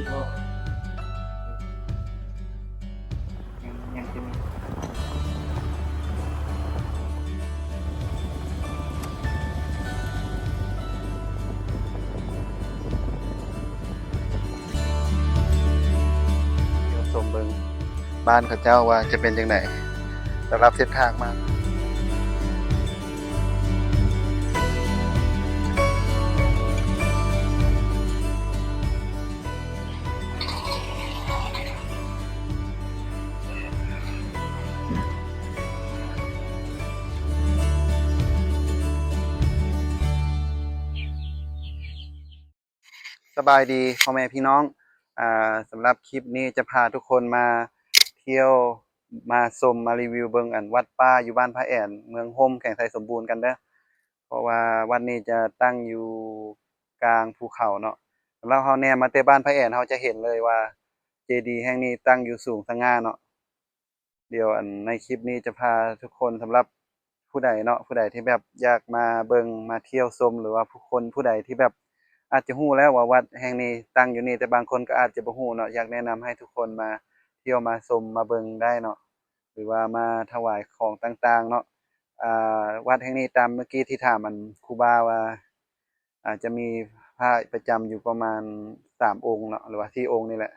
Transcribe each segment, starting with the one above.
พวกยังจะมีเดี๋ยวชมเบิงบ้านเขาเจ้าว่าจะเป็นยังไงสำหรับเส้นทางมาสบายดีพ่อแม่พี่น้องสำหรับคลิปนี้จะพาทุกคนมาเที่ยวมาชมมารีวิวเบิงอันวัดป่าอยู่บ้านพระแอนเมืองโฮมแข่งไทยสมบูรณ์กันเด้อเพราะว่าวัดนี้จะตั้งอยู่กลางภูเขาเนาะแล้วเราเนี่ยมาเตะบ้านพระแอนเราจะเห็นเลยว่าเจดีย์แห่งนี้ตั้งอยู่สูงสง่าเนาะเดี๋ยวอันในคลิปนี้จะพาทุกคนสำหรับผู้ใดเนาะผู้ใดที่แบบอยากมาเบิงมาเที่ยวชมหรือว่าผู้ใดที่แบบอาจจะฮู้แล้วว่าวัดแห่งนี้ตั้งอยู่นี่แต่บางคนก็อาจจะบ่ฮู้เนาะอยากแนะนำให้ทุกคนมาเที่ยวมาชมมาเบิงได้เนาะหรือว่ามาถวายของต่างๆเนาะวัดแห่งนี้ตามเมื่อกี้ที่ถามอันครูบาว่าอาจจะมีพระประจำอยู่ประมาณ3องค์เนาะหรือว่า4องค์นี่แหละ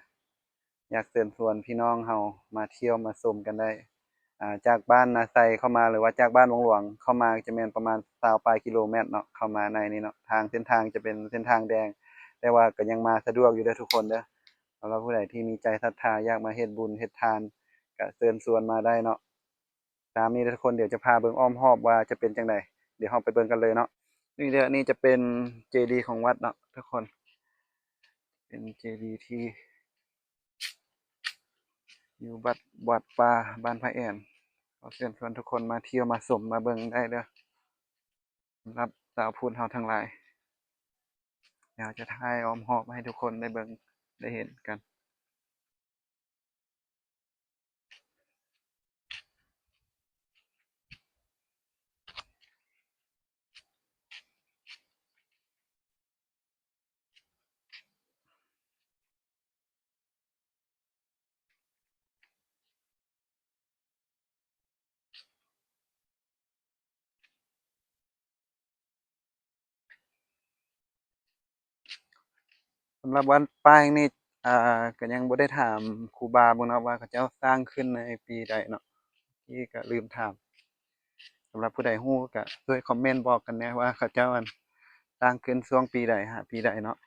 อยากเชิญชวนพี่น้องเฮามาเที่ยวมาชมกันได้จากบ้านนาไซเข้ามาหรือว่าจากบ้านวังหลวงเข้ามาจะแม่นประมาณ20ปลายกิโลเมตรเนาะเข้ามาในนี้เนาะเส้นทางจะเป็นเส้นทางแดงแต่ว่าก็ยังมาสะดวกอยู่เด้อทุกคนเด้อสำหรับผู้ใดที่มีใจศรัทธาอยากมาเฮ็ดบุญเฮ็ดทานก็เชิญชวนมาได้เนาะตามนี้เด้อทุกคนเดี๋ยวจะพาเบิ่งอ้อมรอบว่าจะเป็นจังไดเดี๋ยวเราไปเบิ่งกันเลยเนาะนี่จะเป็นเจดีย์ของวัดเนาะทุกคนเป็นเจดีย์ที่อยู่วัดป่าบ้านพระแอนขอเชิญชวนทุกคนมาเที่ยวมาชมมาเบิ่งได้เด้อสำหรับชาวพุทธเฮาทั้งหลายเดี๋ยวจะถ่ายอ้อมรอบให้ทุกคนได้เบิ่งได้เห็นกันสำหรับวัดป่าแห่งนี้ก็ยังบ่ได้ถามครูบาเบิ่งเนาะว่าเขาเจ้าสร้างขึ้นในปีใดเนาะที่ก็ลืมถามสำหรับผู้ใดฮู้ก็ช่วยคอมเมนต์บอกกันแหน่ว่าเขาเจ้าอั่นสร้างขึ้นช่วงปีใดปีใดเนาะ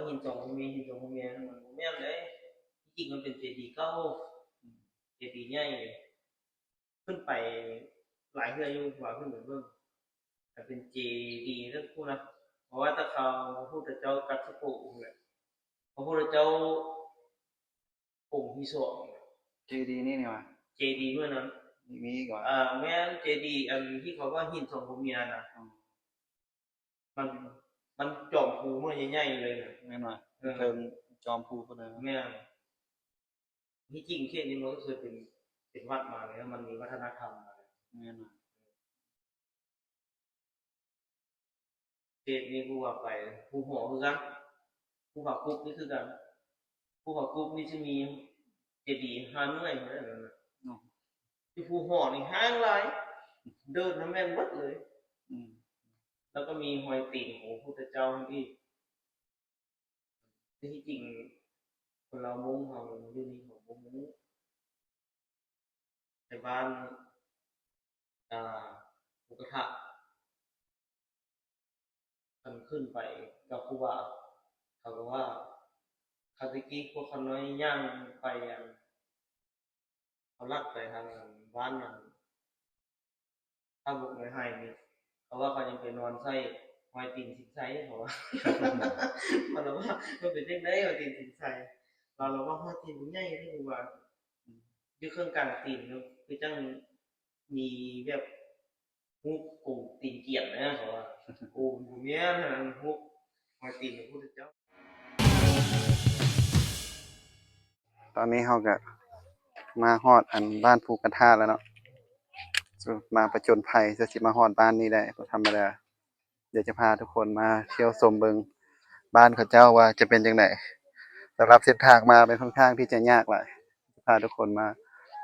ว่าหิน2หูเมียหิน2หูเมียมันบ่แม่นเด้จริงๆมันเป็นเจดีย์เก่าเจดีย์ใหญ่ขึ้นไปหลายเทื่ออยู่ว่าขึ้นไปเบิ่งแต่เป็นเจดีย์ทั้งคู่นะเพราะว่าถ้าเขาพระพุทธเจ้ากัสสปะองค์แหละพระพุทธเจ้าองค์ที่2 เจดีย์นี่ว่าเจดีย์เมื่อนั้นมีอีกว่าแม่นเจดีย์อันที่เขาว่าหิน2หูเมียน่ะมันจอมภูเมื่อใหญ่ๆเลยน่ะแม่นว่าเทิงจอมภูพุ่นน่ะแม่นที่จริงเขตนี้มันก็เคยเป็นวัดมาแล้วมันมีวัฒนธรรมมาแม่นว่าเขตนี้ผู้ว่าไปผู้หอคือกันผู้ว่ากุ๊กนี่คือกันผู้ว่ากุ๊กนี่สิมีเจดีย์5หน่วยเหมือนกันน่ะที่ผู้หอนี่ห่างหลายเดินนำแม่นเบิดเลยแล้วก็มีหอยตีนของพระพุทธเจ้าอีกที่จริงคนเรามุงเฮาอยู่นี่ของบ่มุงในบ้านหมูกระทะมันขึ้นไปกับครูบาเขาก็ว่าคาตะกี้พวกเขาน้อยย่างไปเขาลักไปทางบ้านนั้นถ้าบุกไม่ให้นี่เขาว่าเขายังไปนอนใส่หอยตีนสิงไสเขาว่ามันว่ามันเป็นจังได๋หอยตีนสิงไสเราว่าหอยตีนใหญ่ที่ครูบาอยู่เครื่องกลางตีนคือจังมีแบบฮูกกูตีนเกียนนะเขาว่ากูอยู่เมียนฮูกหอยตีนพระพุทธเจ้าตอนนี้เฮาก็มาฮอดอันบ้านภูกระทาแล้วเนาะมาประจนภัยสิมาฮอดบ้านนี้ได้บ่ธรรมดาเดี๋ยวจะพาทุกคนมาเที่ยวชมเบิงบ้านเขาเจ้าว่าจะเป็นจังได๋สำหรับเส้นทางมาเป็นค่อนข้างที่จะยากหลายจะพาทุกคนมา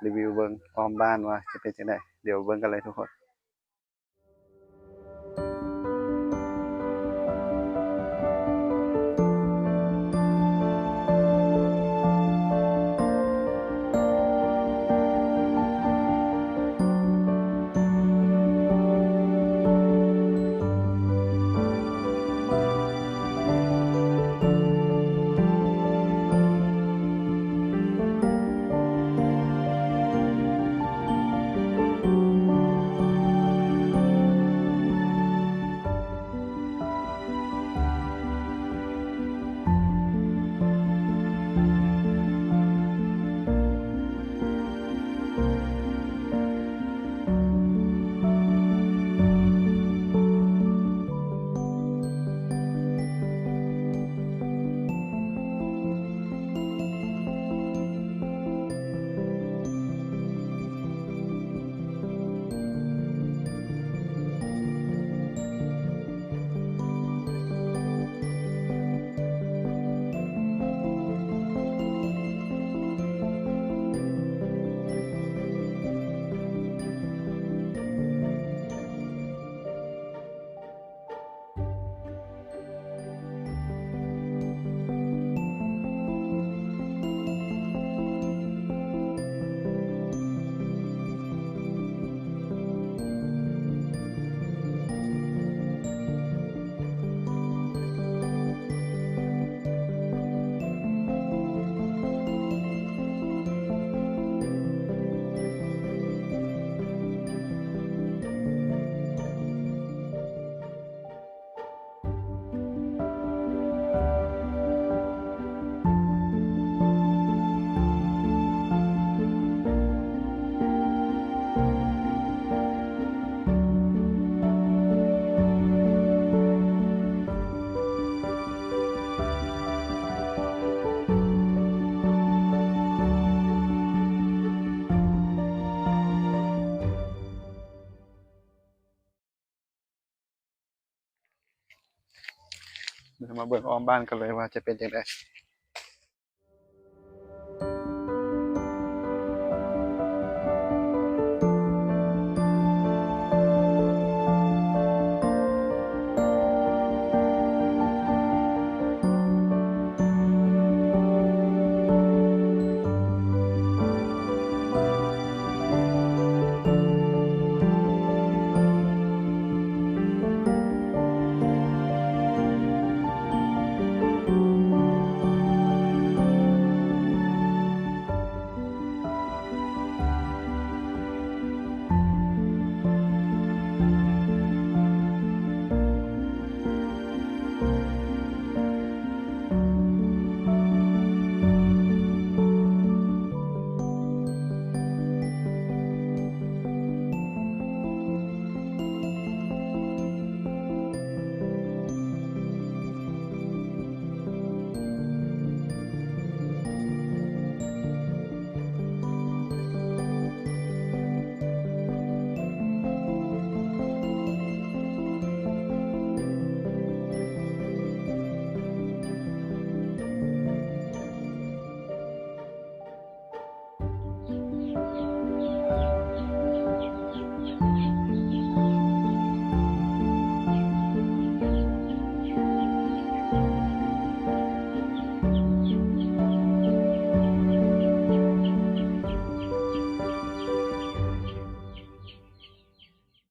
รีวิวเบิงอ้อมบ้านว่าจะเป็นจังได๋เดี๋ยวเบิ่งกันเลยทุกคนเดี๋ยวมาเบิ่งอ้อมบ้านกันเลยว่าจะเป็นจังได๋